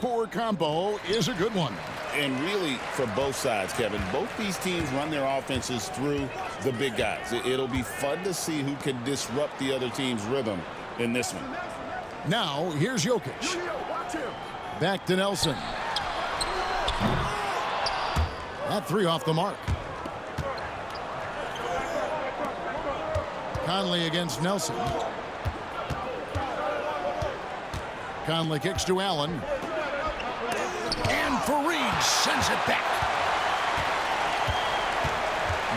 Poor combo is a good one. And really, for both sides, Kevin, both these teams run their offenses through the big guys. It'll be fun to see who can disrupt the other team's rhythm in this one. Now, here's Jokic. Back to Nelson. That three off the mark. Conley against Nelson. Conley kicks to Allen. And Fareed sends it back.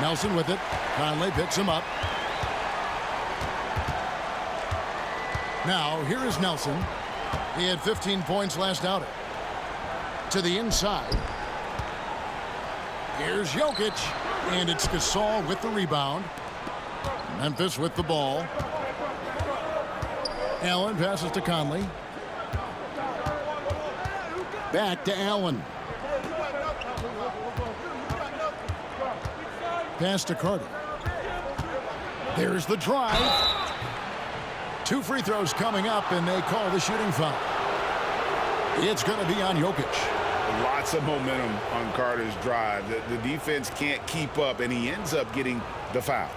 Nelson with it. Conley picks him up. Now, here is Nelson. He had 15 points last outing. To the inside. Here's Jokic. And it's Gasol with the rebound. Memphis with the ball. Allen passes to Conley. Back to Allen. Pass to Carter. There's the drive. 2 free throws coming up, and they call the shooting foul. It's going to be on Jokic. Lots of momentum on Carter's drive. The defense can't keep up, and he ends up getting the foul.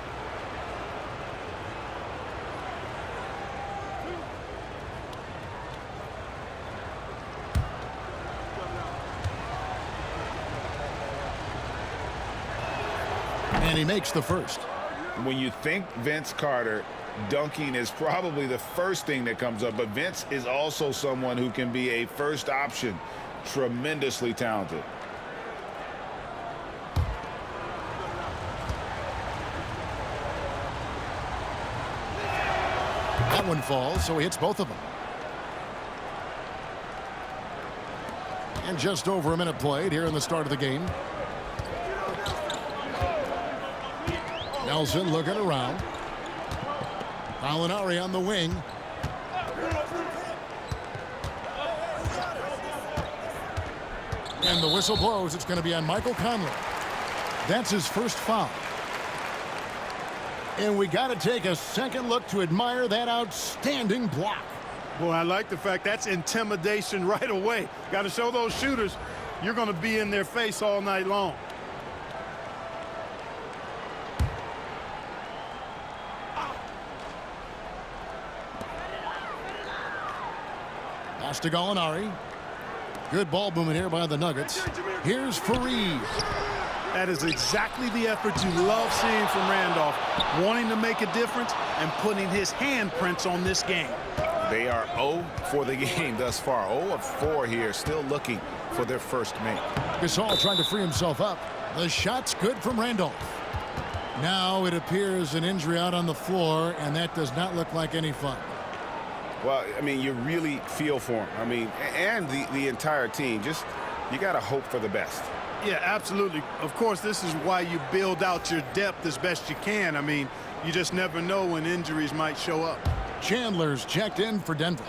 And he makes the first. When you think Vince Carter, dunking is probably the first thing that comes up, but Vince is also someone who can be a first option. Tremendously talented. That one falls, so he hits both of them. And just over a minute played here in the start of the game. Nelson looking around. Gallinari on the wing. And the whistle blows. It's going to be on Michael Conley. That's his first foul. And we got to take a second look to admire that outstanding block. Boy, I like the fact that's intimidation right away. Got to show those shooters you're going to be in their face all night long. Pass to Gallinari. Good ball movement here by the Nuggets. Here's Fareed. That is exactly the effort you love seeing from Randolph, wanting to make a difference and putting his handprints on this game. They are 0 for the game thus far. 0 of 4 here, still looking for their first make. Gasol trying to free himself up. The shot's good from Randolph. Now it appears an injury out on the floor, and that does not look like any fun. Well, I mean, you really feel for him. I mean, and the entire team. Just, you got to hope for the best. Yeah, absolutely. Of course, this is why you build out your depth as best you can. I mean, you just never know when injuries might show up. Chandler's checked in for Denver.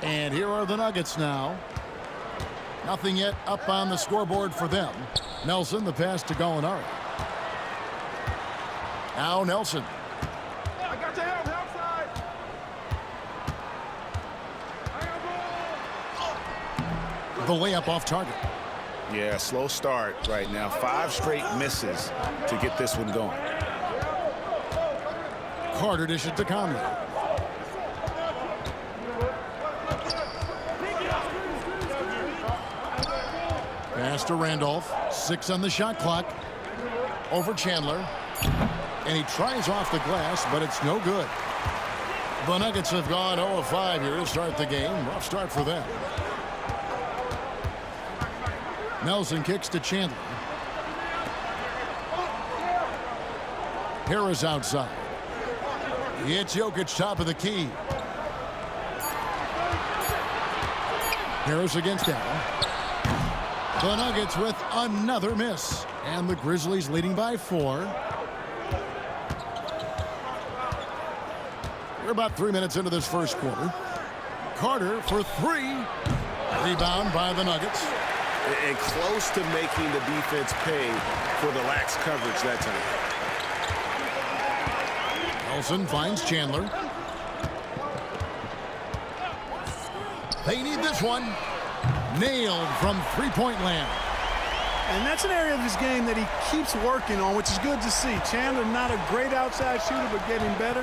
And here are the Nuggets now. Nothing yet up on the scoreboard for them. Nelson, the pass to Gallinari. Now Nelson. I got your help side. The layup off target. Yeah, slow start right now. 5 straight misses to get this one going. Carter dishes to Conley. Pass to Randolph. 6 on the shot clock. Over Chandler. And he tries off the glass, but it's no good. The Nuggets have gone 0 of 5 here to start the game. Rough start for them. Nelson kicks to Chandler. Harris outside. It's Jokic top of the key. Harris against Allen. The Nuggets with another miss. And the Grizzlies leading by 4. We're about 3 minutes into this first quarter. Carter for 3. Rebound by the Nuggets. And close to making the defense pay for the lax coverage that time. Nelson finds Chandler. They need this one. Nailed from three-point land. And that's an area of his game that he keeps working on, which is good to see. Chandler, not a great outside shooter, but getting better.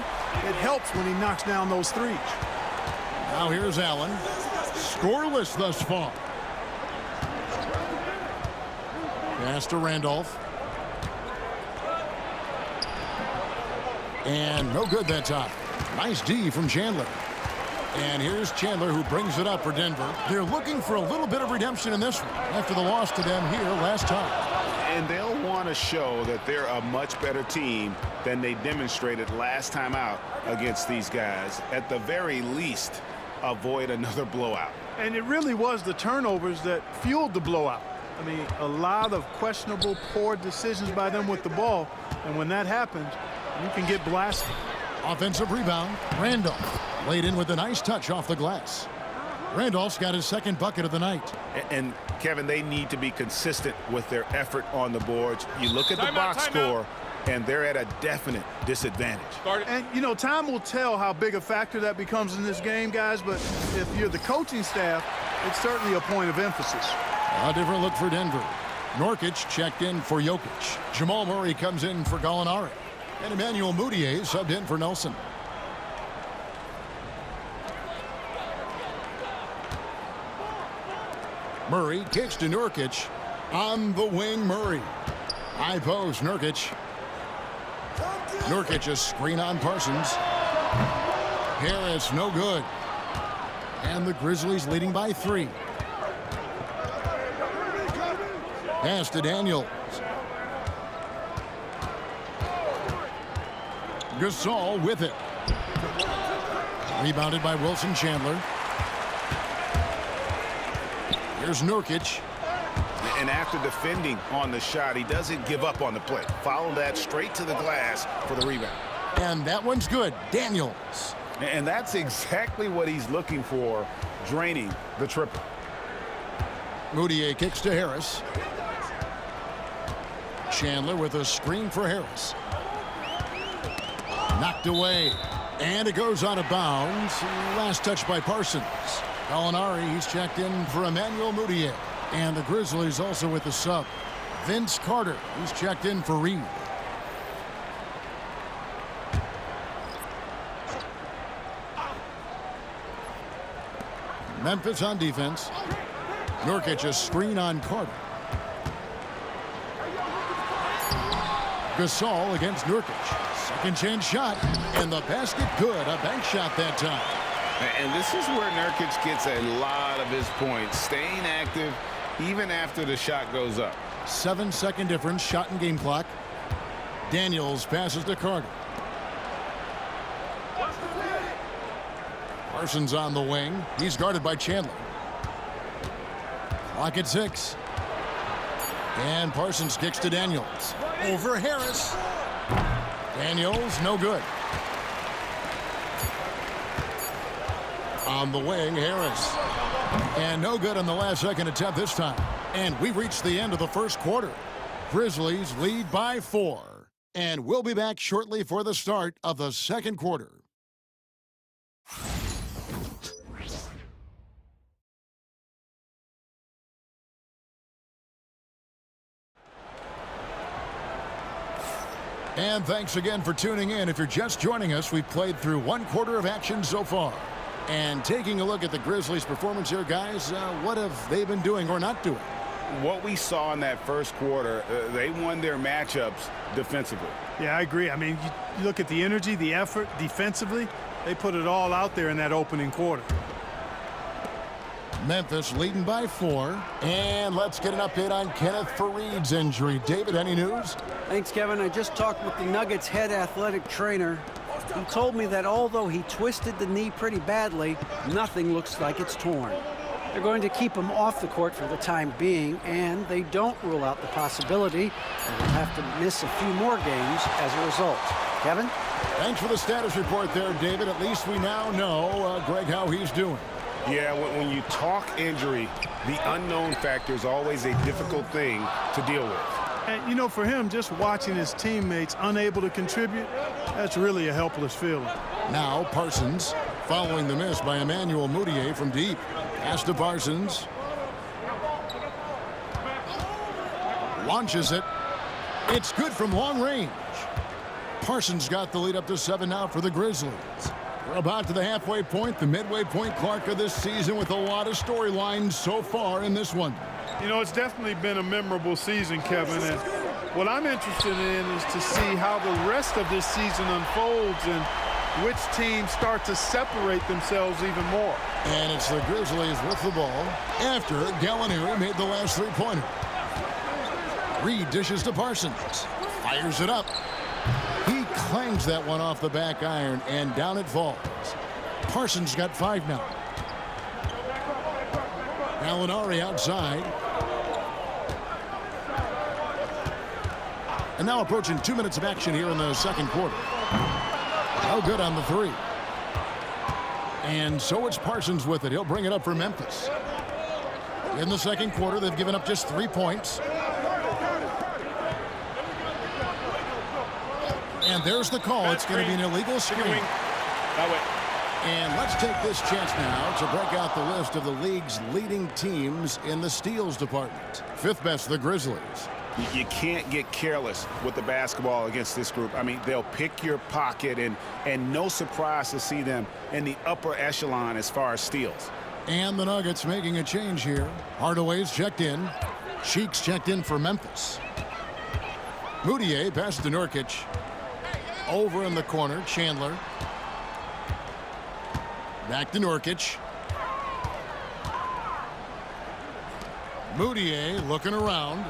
It helps when he knocks down those threes. Now here's Allen. Scoreless thus far. Pass to Randolph. And no good that time. Nice D from Chandler. And here's Chandler, who brings it up for Denver. They're looking for a little bit of redemption in this one after the loss to them here last time. And they'll want to show that they're a much better team than they demonstrated last time out against these guys. At the very least, avoid another blowout. And it really was the turnovers that fueled the blowout. I mean, a lot of questionable, poor decisions by them with the ball. And when that happens, you can get blasted. Offensive rebound. Randolph laid in with a nice touch off the glass. Randolph's got his second bucket of the night. And Kevin, they need to be consistent with their effort on the boards. You look at the box score, and they're at a definite disadvantage. And, you know, time will tell how big a factor that becomes in this game, guys. But if you're the coaching staff, it's certainly a point of emphasis. A different look for Denver. Nurkic checked in for Jokic. Jamal Murray comes in for Gallinari. And Emmanuel Mudiay subbed in for Nelson. Murray kicks to Nurkic. On the wing, Murray. High post, Nurkic. Nurkic, a screen on Parsons. Harris, no good. And the Grizzlies leading by 3. Pass to Daniels. Gasol with it. Rebounded by Wilson Chandler. Here's Nurkic. And after defending on the shot, he doesn't give up on the play. Follow that straight to the glass for the rebound. And that one's good. Daniels. And that's exactly what he's looking for, draining the triple. Mudiay kicks to Harris. Chandler with a screen for Harris. Knocked away. And it goes out of bounds. Last touch by Parsons. Gallinari, he's checked in for Emmanuel Mudiay. And the Grizzlies also with the sub. Vince Carter, he's checked in for Reed. Memphis on defense. Nurkic, a screen on Carter. Gasol against Nurkic. Second chance shot. And the basket good. A bank shot that time. And this is where Nurkic gets a lot of his points. Staying active even after the shot goes up. 7-second difference. Shot and game clock. Daniels passes to Carter. Parsons on the wing. He's guarded by Chandler. Clock at 6. And Parsons kicks to Daniels. Over Harris. Daniels, no good. On the wing, Harris. And no good on the last second attempt this time. And we reached the end of the first quarter. Grizzlies lead by 4. And we'll be back shortly for the start of the second quarter. And thanks again for tuning in. If you're just joining us, we've played through one quarter of action so far. And taking a look at the Grizzlies' performance here, guys, what have they been doing or not doing? What we saw in that first quarter, they won their matchups defensively. Yeah, I agree. I mean, you look at the energy, the effort defensively, they put it all out there in that opening quarter. Memphis leading by 4. And let's get an update on Kenneth Faried's injury. David, any news? Thanks, Kevin. I just talked with the Nuggets head athletic trainer. He told me that although he twisted the knee pretty badly, nothing looks like it's torn. They're going to keep him off the court for the time being, and they don't rule out the possibility that he'll have to miss a few more games as a result. Kevin? Thanks for the status report there, David. At least we now know, Greg, how he's doing. Yeah, when you talk injury, the unknown factor is always a difficult thing to deal with. And, you know, for him, just watching his teammates unable to contribute, that's really a helpless feeling. Now Parsons following the miss by Emmanuel Mudiay from deep. Pass to Parsons. Launches it. It's good from long range. Parsons got the lead up to 7 now for the Grizzlies. We're about to the halfway point, the midway point, Clark, of this season, with a lot of storylines so far in this one. You know, it's definitely been a memorable season, Kevin, and what I'm interested in is to see how the rest of this season unfolds and which teams start to separate themselves even more. And it's the Grizzlies with the ball after Gallinari made the last three-pointer. Reed dishes to Parsons. Fires it up. He clangs that one off the back iron, and down it falls. Parsons got 5 now. Gallinari outside. And now approaching 2 minutes of action here in the second quarter. No good on the three. And so it's Parsons with it. He'll bring it up for Memphis. In the second quarter, they've given up just 3 points. And there's the call. It's going to be an illegal screen. And let's take this chance now to break out the list of the league's leading teams in the steals department. 5th best, the Grizzlies. You can't get careless with the basketball against this group. I mean, they'll pick your pocket, and no surprise to see them in the upper echelon as far as steals. And the Nuggets making a change here. Hardaway's checked in. Cheeks checked in for Memphis. Moutier passes to Nurkic. Over in the corner, Chandler. Back to Nurkic. Moutier looking around.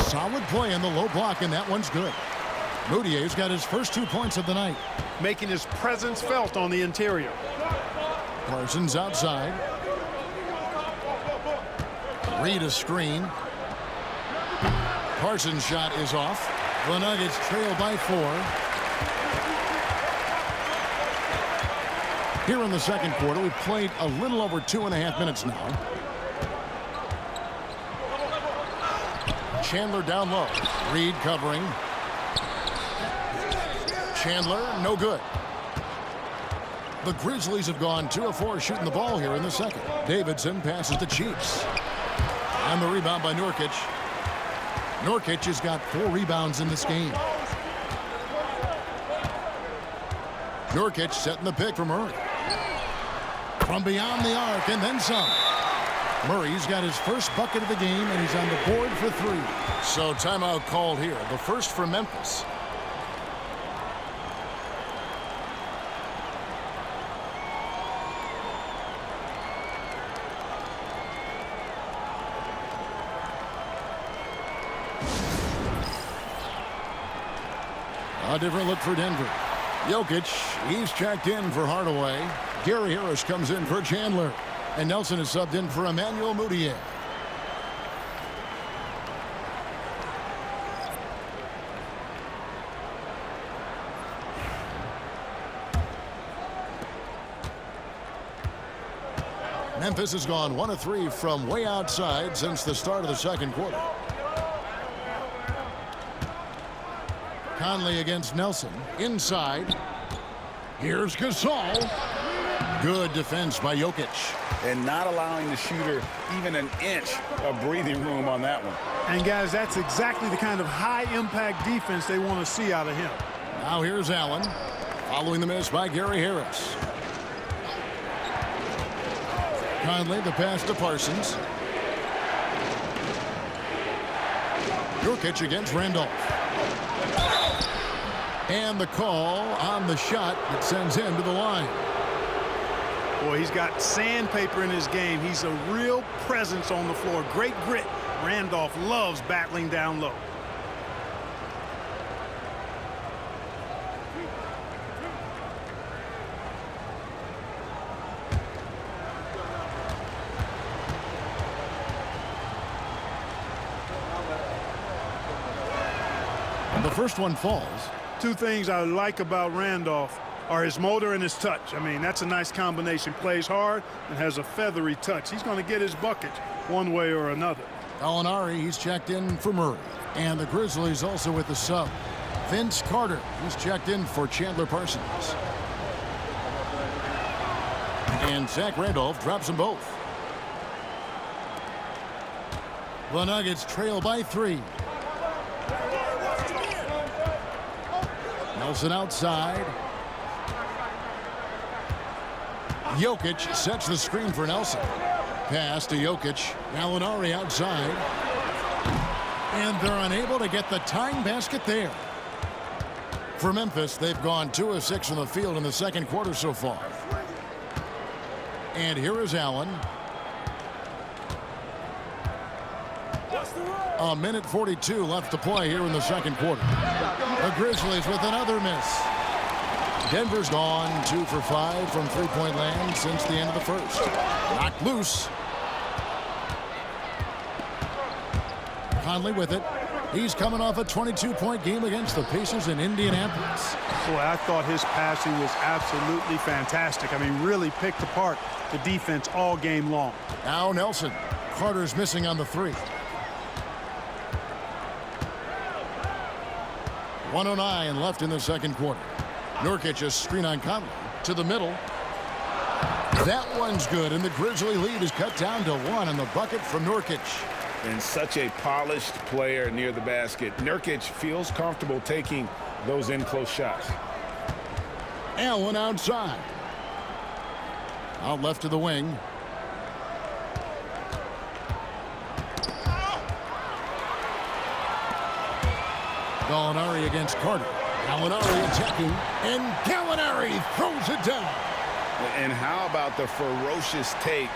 Solid play in the low block, and that one's good. Moutier's got his first 2 points of the night. Making his presence felt on the interior. Parsons outside. Reed a screen. Parsons' shot is off. The Nuggets trail by 4. Here in the second quarter, we've played a little over 2.5 minutes now. Chandler down low. Reed covering. Chandler, no good. The Grizzlies have gone 2 of 4 shooting the ball here in the second. Davidson passes to Cheeks. And the rebound by Nurkic. Nurkic has got 4 rebounds in this game. Nurkic setting the pick for Murray. From beyond the arc and then some. Murray's got his first bucket of the game, and he's on the board for 3. So timeout called here. The first for Memphis. A different look for Denver. Jokic, he's checked in for Hardaway. Gary Harris comes in for Chandler. And Nelson is subbed in for Emmanuel Moutier. Memphis has gone 1 of 3 from way outside since the start of the second quarter. Conley against Nelson. Inside. Here's Gasol. Good defense by Jokic. And not allowing the shooter even an inch of breathing room on that one. And, guys, that's exactly the kind of high-impact defense they want to see out of him. Now here's Allen. Following the miss by Gary Harris. Conley, the pass to Parsons. Jokic against Randolph. And the call on the shot that sends him to the line. Boy, he's got sandpaper in his game. He's a real presence on the floor. Great grit. Randolph loves battling down low. And the first one falls. 2 things I like about Randolph are his motor and his touch. I mean, that's a nice combination. Plays hard and has a feathery touch. He's going to get his bucket one way or another. Gallinari, he's checked in for Murray. And the Grizzlies also with the sub. Vince Carter, he's checked in for Chandler Parsons. And Zach Randolph drops them both. The Nuggets trail by 3. Nelson outside. Jokic sets the screen for Nelson. Pass to Jokic. Gallinari outside. And they're unable to get the tying basket there. For Memphis, they've gone 2 of 6 from the field in the second quarter so far. And here is Allen. A minute 42 left to play here in the second quarter. The Grizzlies with another miss. Denver's gone 2 for 5 from three-point land since the end of the first. Knocked loose. Conley with it. He's coming off a 22-point game against the Pacers in Indianapolis. Boy, I thought his passing was absolutely fantastic. I mean, really picked apart the defense all game long. Now Nelson. Carter's missing on the 3. 1:09 left in the second quarter. Nurkic a screen on Conley to the middle. That one's good, and the Grizzly lead is cut down to 1 on the bucket from Nurkic. And such a polished player near the basket. Nurkic feels comfortable taking those in-close shots. Allen outside. Out left to the wing. Gallinari against Carter. Gallinari attacking, and Gallinari throws it down. And how about the ferocious take?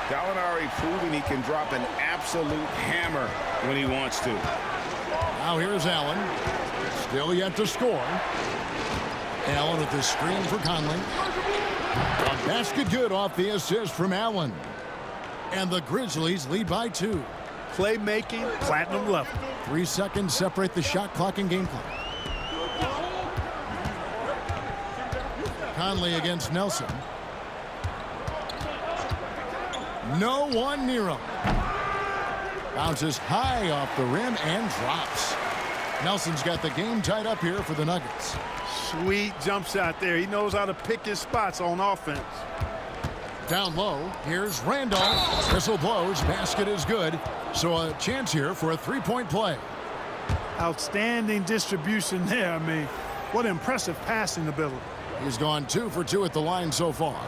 Gallinari proving he can drop an absolute hammer when he wants to. Now here's Allen. Still yet to score. Allen with the screen for Conley. A basket good off the assist from Allen. And the Grizzlies lead by 2. Playmaking, platinum level. 3 seconds separate the shot clock and game clock. Conley against Nelson. No one near him. Bounces high off the rim and drops. Nelson's got the game tied up here for the Nuggets. Sweet jump shot there. He knows how to pick his spots on offense. Down low, here's Randolph. Whistle blows, basket is good. So a chance here for a 3-point play. Outstanding distribution there. I mean, what impressive passing ability. He's gone 2 for 2 at the line so far.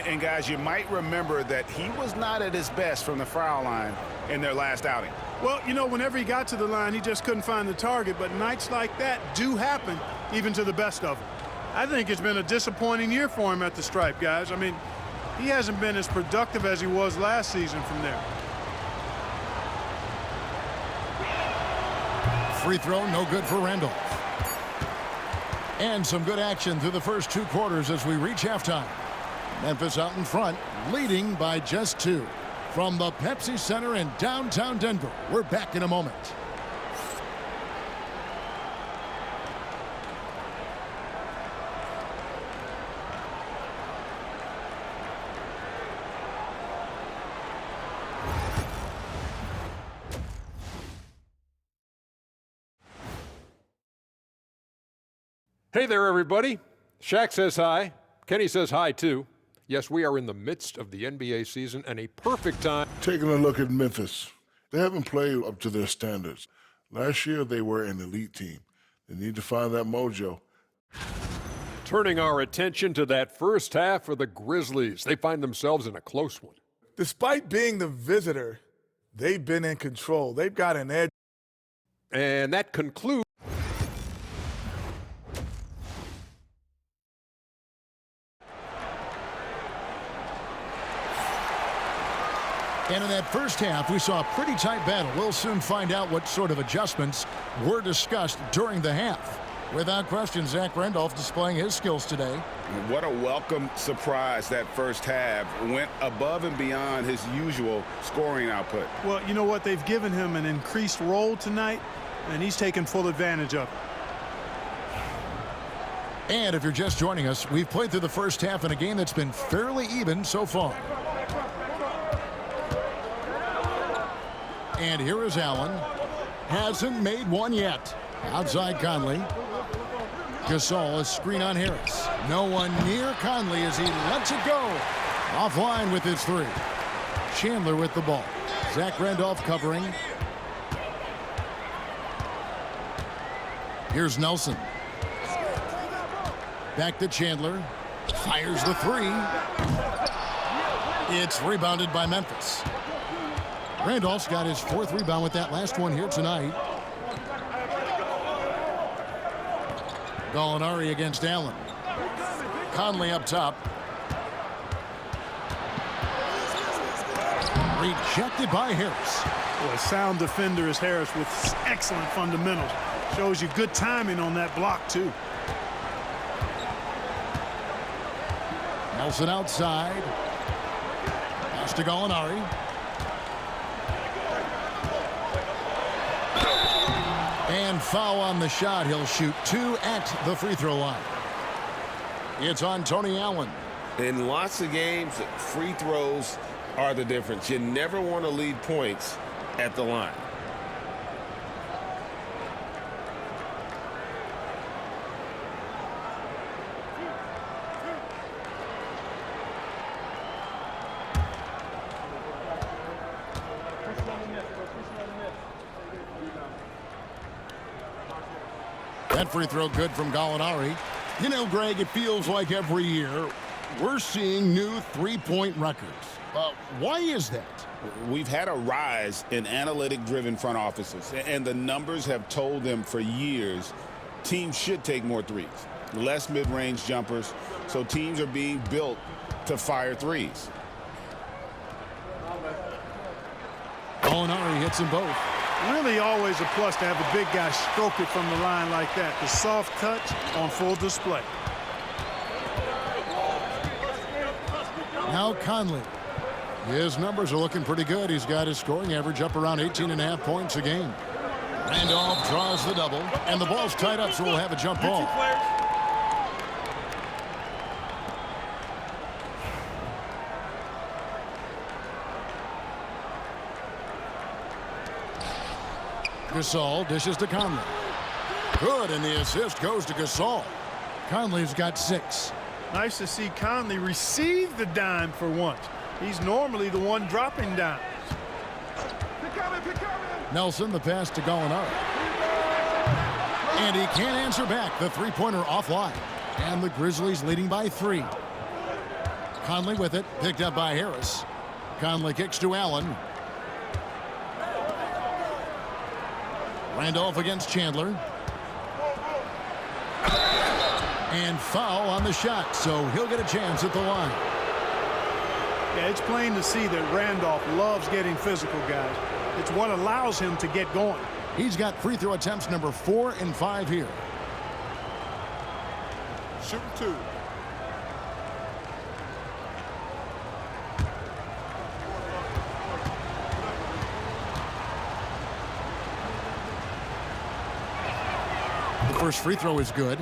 And guys, you might remember that he was not at his best from the foul line in their last outing. Well, you know, whenever he got to the line, he just couldn't find the target. But nights like that do happen, even to the best of them. I think it's been a disappointing year for him at the stripe, guys. I mean, he hasn't been as productive as he was last season from there. Free throw, no good for Randolph. And some good action through the first 2 quarters as we reach halftime. Memphis out in front, leading by just 2. From the Pepsi Center in downtown Denver, we're back in a moment. Hey there, everybody. Shaq says hi. Kenny says hi, too. Yes, we are in the midst of the NBA season and a perfect time. Taking a look at Memphis, they haven't played up to their standards. Last year, they were an elite team. They need to find that mojo. Turning our attention to that first half for the Grizzlies. They find themselves in a close one. Despite being the visitor, they've been in control. They've got an edge. And that concludes. And in that first half, we saw a pretty tight battle. We'll soon find out what sort of adjustments were discussed during the half. Without question, Zach Randolph displaying his skills today. What a welcome surprise that first half. Went above and beyond his usual scoring output. Well, you know what? They've given him an increased role tonight, and he's taken full advantage of it. And if you're just joining us, we've played through the first half in a game that's been fairly even so far. And here is Allen. Hasn't made one yet. Outside Conley. Gasol, a screen on Harris. No one near Conley as he lets it go. Offline with his three. Chandler with the ball. Zach Randolph covering. Here's Nelson. Back to Chandler. Fires the three. It's rebounded by Memphis. Randolph's got his 4th rebound with that last one here tonight. Gallinari against Allen. Conley up top. Rejected by Harris. Boy, sound defender is Harris with excellent fundamentals. Shows you good timing on that block, too. Nelson outside. Pass to Gallinari. And foul on the shot. He'll shoot 2 at the free throw line. It's on Tony Allen. In lots of games, free throws are the difference. You never want to lead points at the line. That free throw good from Gallinari. You know, Greg, it feels like every year we're seeing new three-point records. Why is that? We've had a rise in analytic-driven front offices, and the numbers have told them for years teams should take more threes, less mid-range jumpers, so teams are being built to fire threes. Gallinari hits them both. Really always a plus to have a big guy stroke it from the line like that. The soft touch on full display. Now Conley. His numbers are looking pretty good. He's got his scoring average up around 18.5 points a game. Randolph draws the double, and the ball's tied up, so we'll have a jump ball. Gasol dishes to Conley. Good, and the assist goes to Gasol. Conley's got 6. Nice to see Conley receive the dime for once. He's normally the one dropping dimes. Nelson, the pass to Gallinari. And he can't answer back. The three-pointer offline. And the Grizzlies leading by 3. Conley with it, picked up by Harris. Conley kicks to Allen. Randolph against Chandler. And foul on the shot, so he'll get a chance at the line. Yeah, it's plain to see that Randolph loves getting physical, guys. It's what allows him to get going. He's got free throw attempts number 4 and 5 here. Shooting 2. The first free throw is good.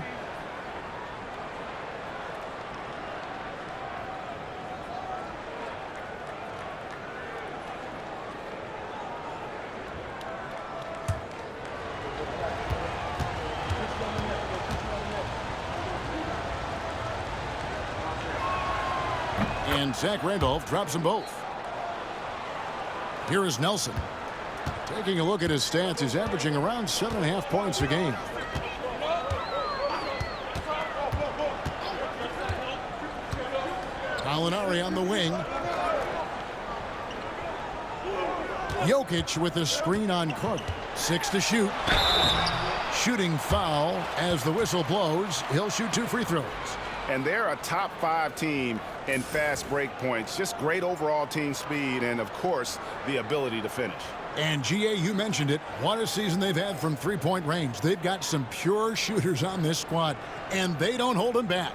And Zach Randolph drops them both. Here is Nelson. Taking a look at his stats, he's averaging around 7.5 points a game. Gallinari on the wing. Jokic with a screen on Carter. 6 to shoot. Shooting foul as the whistle blows. He'll shoot 2 free throws. And they're a top 5 team in fast break points. Just great overall team speed and, of course, the ability to finish. And, G.A., you mentioned it. What a season they've had from three-point range. They've got some pure shooters on this squad, and they don't hold them back.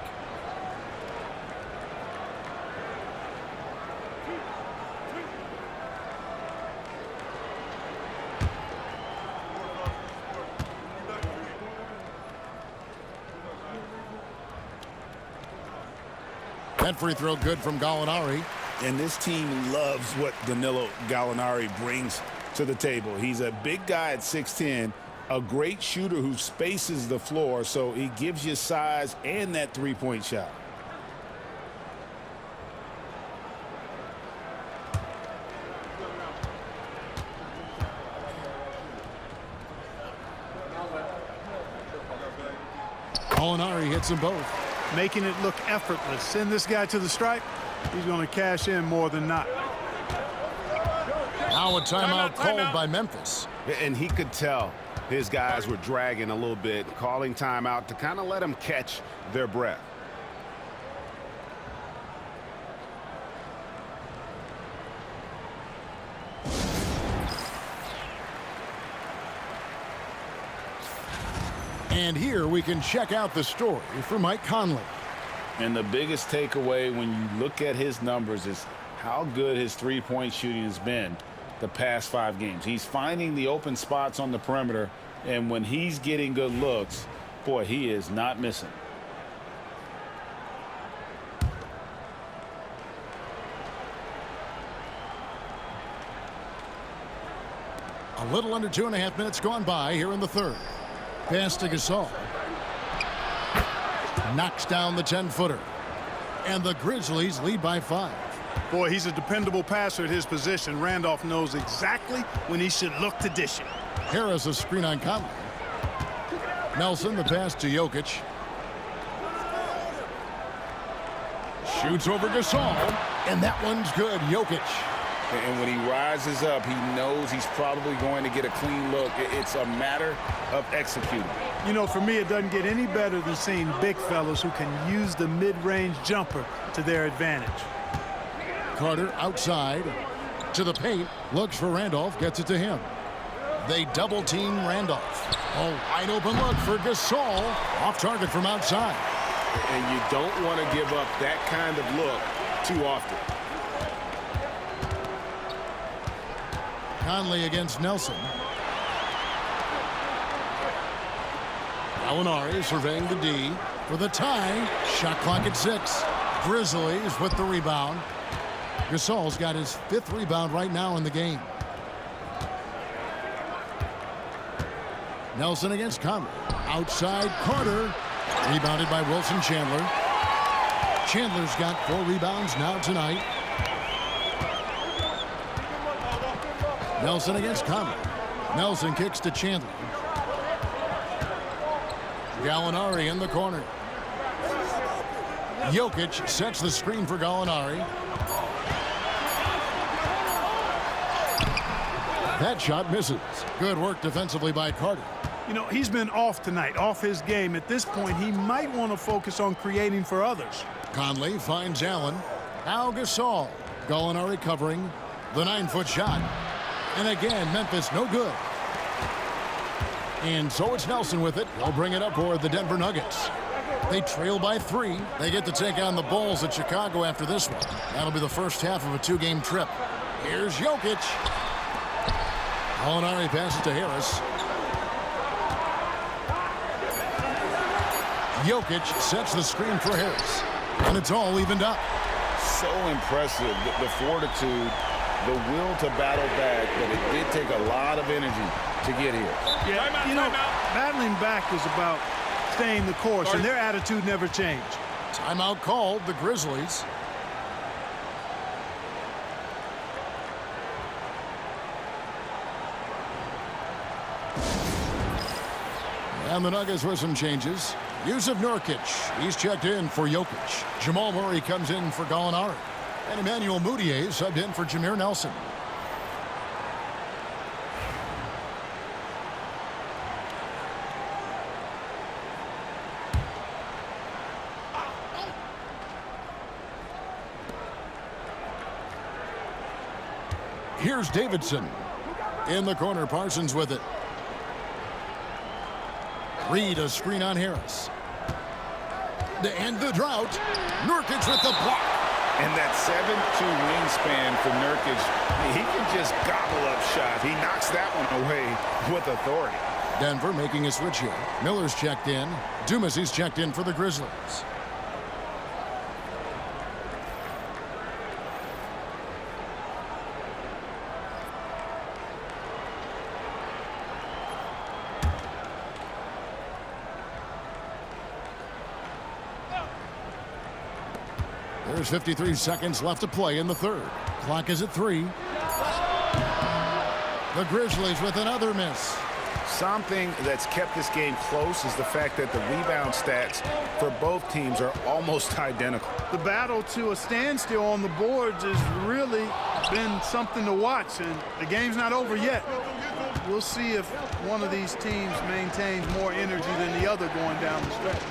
That free throw good from Gallinari. And this team loves what Danilo Gallinari brings to the table. He's a big guy at 6'10", a great shooter who spaces the floor, so he gives you size and that three-point shot. Gallinari hits them both. Making it look effortless. Send this guy to the stripe. He's going to cash in more than not. Now a timeout called by Memphis. And he could tell his guys were dragging a little bit, calling timeout to kind of let them catch their breath. And here we can check out the story for Mike Conley. And the biggest takeaway when you look at his numbers is how good his three-point shooting has been the past 5 games. He's finding the open spots on the perimeter, and when he's getting good looks, boy, he is not missing. A little under 2.5 minutes gone by here in the third. Pass to Gasol. Knocks down the 10-footer. And the Grizzlies lead by 5. Boy, he's a dependable passer at his position. Randolph knows exactly when he should look to dish it. Harris a screen on Conley. Nelson the pass to Jokic. Shoots over Gasol. And that one's good. Jokic. And when he rises up, he knows he's probably going to get a clean look. It's a matter of executing. You know, for me, it doesn't get any better than seeing big fellas who can use the mid-range jumper to their advantage. Carter outside to the paint. Looks for Randolph. Gets it to him. They double-team Randolph. A wide-open look for Gasol. Off target from outside. And you don't want to give up that kind of look too often. Conley against Nelson. Gallinari surveying the D for the tie. Shot clock at 6. Grizzlies with the rebound. Gasol's got his 5th rebound right now in the game. Nelson against Conley. Outside Carter. Rebounded by Wilson Chandler. Chandler's got 4 rebounds now tonight. Nelson against Conley. Nelson kicks to Chandler. Gallinari in the corner. Jokic sets the screen for Gallinari. That shot misses. Good work defensively by Carter. You know, he's been off tonight, off his game. At this point, he might want to focus on creating for others. Conley finds Allen. Now Gasol. Gallinari covering the 9-foot shot. And again, Memphis no good. And so it's Nelson with it. He'll bring it up for the Denver Nuggets. They trail by 3. They get to take on the Bulls at Chicago after this one. That'll be the first half of a 2-game trip. Here's Jokic. Gallinari passes to Harris. Jokic sets the screen for Harris. And it's all evened up. So impressive, the fortitude, the will to battle back, but it did take a lot of energy to get here. Yeah, you know, battling back is about staying the course, and their attitude never changed. Timeout called, the Grizzlies. And the Nuggets with some changes. Yusuf Nurkic, he's checked in for Jokic. Jamal Murray comes in for Gallinari. And Emmanuel Mudiay subbed in for Jameer Nelson. Here's Davidson. In the corner, Parsons with it. Reed a screen on Harris. To end the drought, Nurkic with the block. And that 7'2" wingspan for Nurkic, he can just gobble up shots. He knocks that one away with authority. Denver making a switch here. Miller's checked in. Dumas is checked in for the Grizzlies. There's 53 seconds left to play in the third. Clock is at 3. The Grizzlies with another miss. Something that's kept this game close is the fact that the rebound stats for both teams are almost identical. The battle to a standstill on the boards has really been something to watch, and the game's not over yet. We'll see if one of these teams maintains more energy than the other going down the stretch.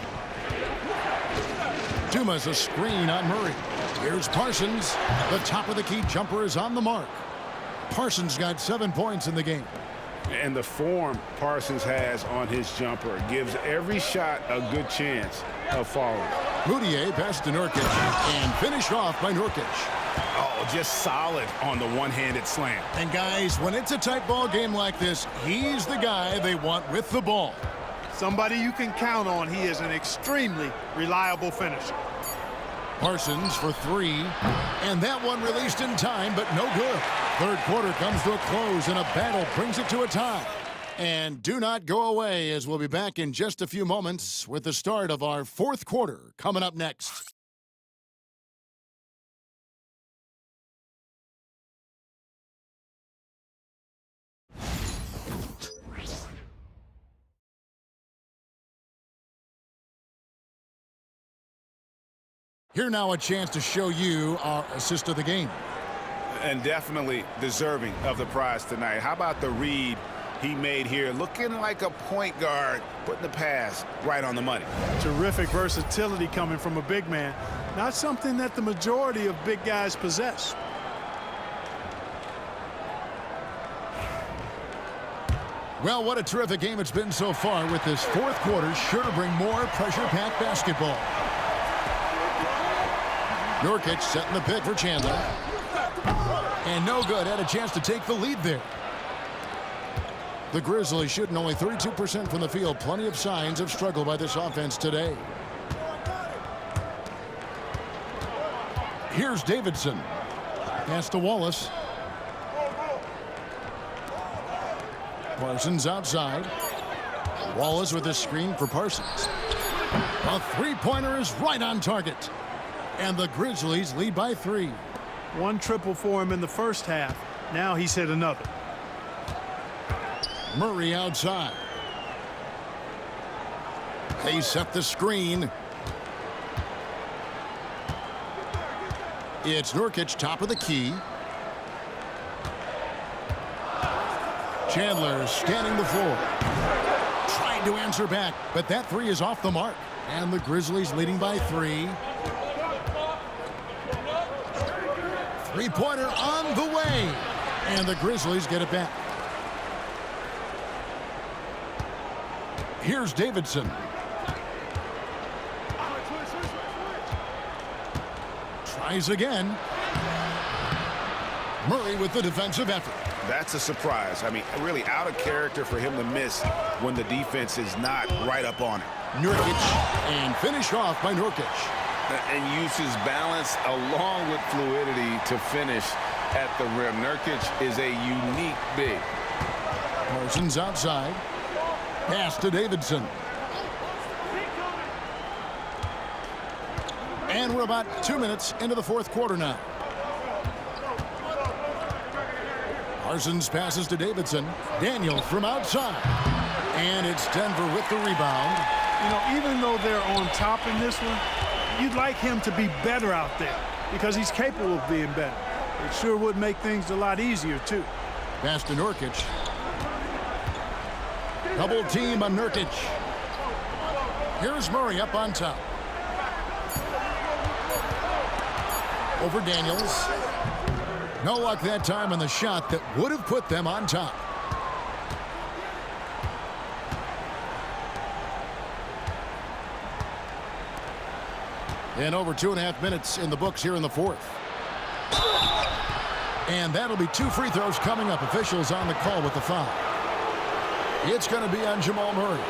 Dumas a screen on Murray. Here's Parsons. The top of the key jumper is on the mark. Parsons got 7 points in the game. And the form Parsons has on his jumper gives every shot a good chance of falling. Moutier passed to Nurkic and finished off by Nurkic. Oh, just solid on the one-handed slam. And guys, when it's a tight ball game like this, he's the guy they want with the ball. Somebody you can count on. He is an extremely reliable finisher. Parsons for 3, and that one released in time, but no good. Third quarter comes to a close, and a battle brings it to a tie. And do not go away, as we'll be back in just a few moments with the start of our fourth quarter coming up next. Here now a chance to show you our assist of the game. And definitely deserving of the prize tonight. How about the read he made here? Looking like a point guard, putting the pass right on the money. Terrific versatility coming from a big man. Not something that the majority of big guys possess. Well, what a terrific game it's been so far, with this fourth quarter sure to bring more pressure-packed basketball. Nurkic setting the pick for Chandler. And no good. Had a chance to take the lead there. The Grizzlies shooting only 32% from the field. Plenty of signs of struggle by this offense today. Here's Davidson. Pass to Wallace. Parsons outside. Wallace with a screen for Parsons. A three-pointer is right on target. And the Grizzlies lead by 3. One triple for him in the first half. Now he's hit another. Murray outside. They set the screen. It's Nurkic, top of the key. Chandler scanning the floor. Trying to answer back, but that 3 is off the mark. And the Grizzlies leading by 3. Three-pointer on the way. And the Grizzlies get it back. Here's Davidson. Tries again. Murray with the defensive effort. That's a surprise. I mean, really out of character for him to miss when the defense is not right up on it. Nurkic, and finish off by Nurkic. And uses balance along with fluidity to finish at the rim. Nurkic is a unique big. Parsons outside. Pass to Davidson. And we're about 2 minutes into the fourth quarter now. Parsons passes to Davidson. Daniel from outside. And it's Denver with the rebound. You know, even though they're on top in this one, you'd like him to be better out there because he's capable of being better. It sure would make things a lot easier, too. Pass to Nurkic. Double team on Nurkic. Here's Murray up on top. Over Daniels. No luck that time on the shot that would have put them on top. And over 2.5 minutes in the books here in the fourth. And that'll be 2 free throws coming up. Officials on the call with the foul. It's going to be on Jamal Murray.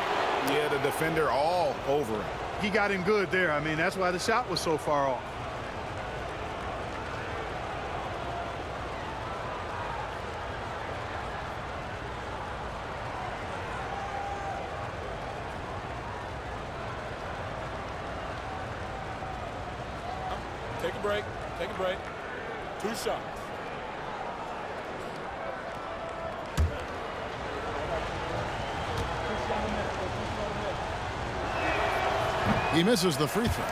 Yeah, the defender all over him. He got him good there. I mean, that's why the shot was so far off. Take a break. Take a break. 2 shots. He misses the free throw.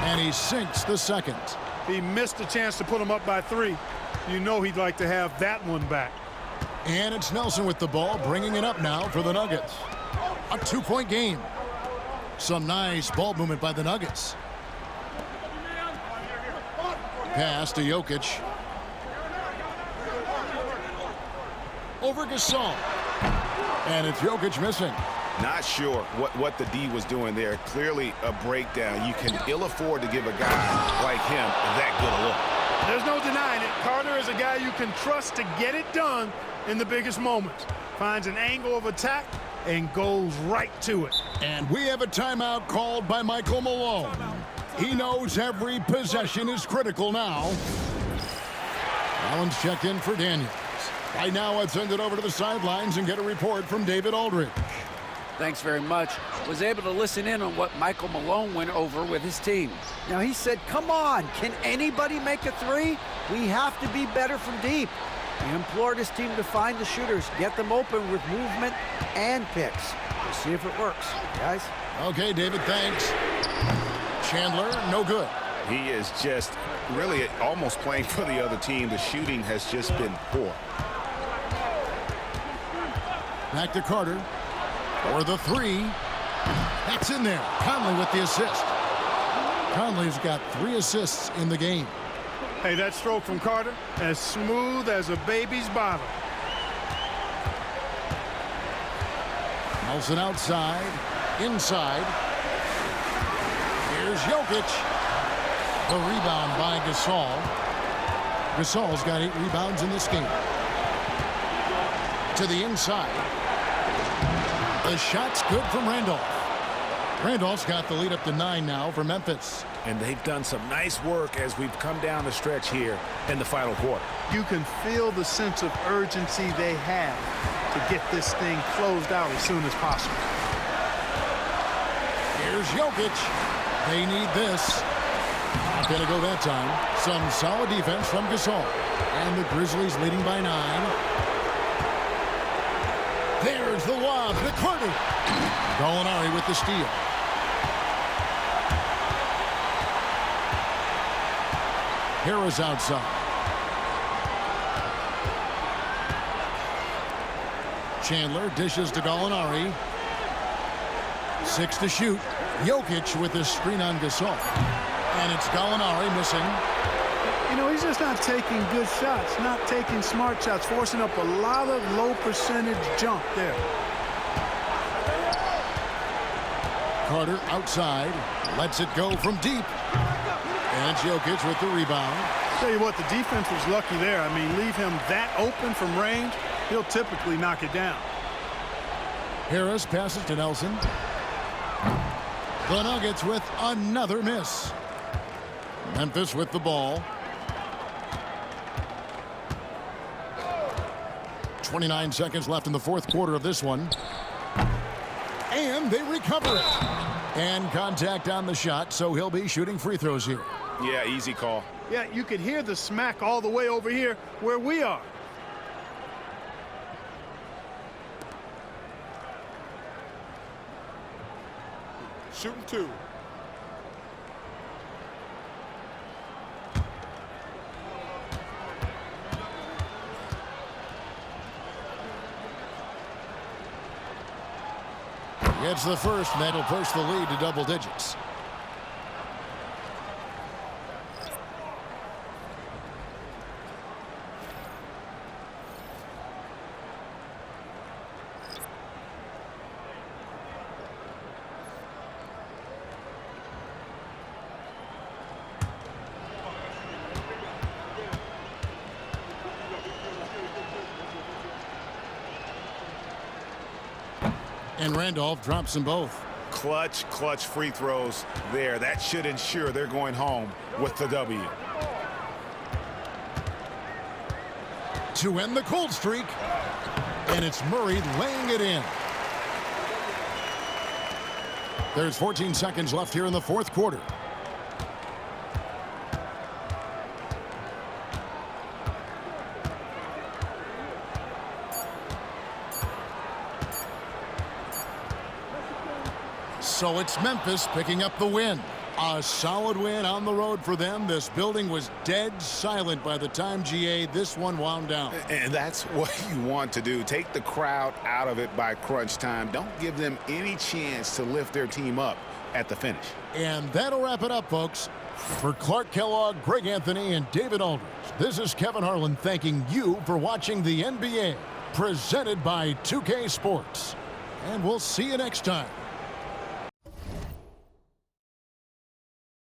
And he sinks the second. He missed a chance to put him up by 3. You know he'd like to have that one back. And it's Nelson with the ball, bringing it up now for the Nuggets. A 2-point game. Some nice ball movement by the Nuggets. Pass to Jokic. Over Gasol. And it's Jokic missing. Not sure what the D was doing there. Clearly a breakdown. You can ill afford to give a guy like him that good a look. There's no denying it. Carter is a guy you can trust to get it done in the biggest moments. Finds an angle of attack and goes right to it. And we have a timeout called by Michael Malone. He knows every possession is critical now. Allen's checked in for Daniels. Right now, let's send it over to the sidelines and get a report from David Aldridge. Thanks very much. Was able to listen in on what Michael Malone went over with his team. Now, he said, come on, can anybody make a 3? We have to be better from deep. He implored his team to find the shooters, get them open with movement and picks. We'll see if it works, guys. Okay, David, thanks. Chandler, no good. He is just really almost playing for the other team. The shooting has just been poor. Back to Carter. For the 3. That's in there. Conley with the assist. Conley's got 3 assists in the game. Hey, that stroke from Carter, as smooth as a baby's bottom. Nelson outside. Inside. Here's Jokic. The rebound by Gasol. Gasol's got 8 rebounds in this game. To the inside. The shot's good from Randolph. Randolph's got the lead up to 9 now for Memphis. And they've done some nice work as we've come down the stretch here in the final quarter. You can feel the sense of urgency they have to get this thing closed out as soon as possible. Here's Jokic. They need this. Not going to go that time. Some solid defense from Gasol. And the Grizzlies leading by 9. There's the lob to Carter. Gallinari with the steal. Harris outside. Chandler dishes to Gallinari. 6 to shoot. Jokic with the screen on Gasol. And it's Gallinari missing. You know, he's just not taking good shots, not taking smart shots, forcing up a lot of low percentage jump there. Carter outside, lets it go from deep. And it's Jokic with the rebound. Tell you what, the defense was lucky there. I mean, leave him that open from range, he'll typically knock it down. Harris passes to Nelson. The Nuggets with another miss. Memphis with the ball. 29 seconds left in the fourth quarter of this one. And they recover it. And contact on the shot, so he'll be shooting free throws here. Yeah, easy call. Yeah, you could hear the smack all the way over here where we are. Shooting 2. Gets the first, and that'll push the lead to double digits. And Randolph drops them both. Clutch free throws there. That should ensure they're going home with the W. to end the cold streak. And it's Murray laying it in. There's 14 seconds left here in the fourth quarter. So it's Memphis picking up the win. A solid win on the road for them. This building was dead silent by the time, GA, this one wound down. And that's what you want to do. Take the crowd out of it by crunch time. Don't give them any chance to lift their team up at the finish. And that'll wrap it up, folks. For Clark Kellogg, Greg Anthony, and David Aldridge, this is Kevin Harlan thanking you for watching the NBA, presented by 2K Sports. And we'll see you next time.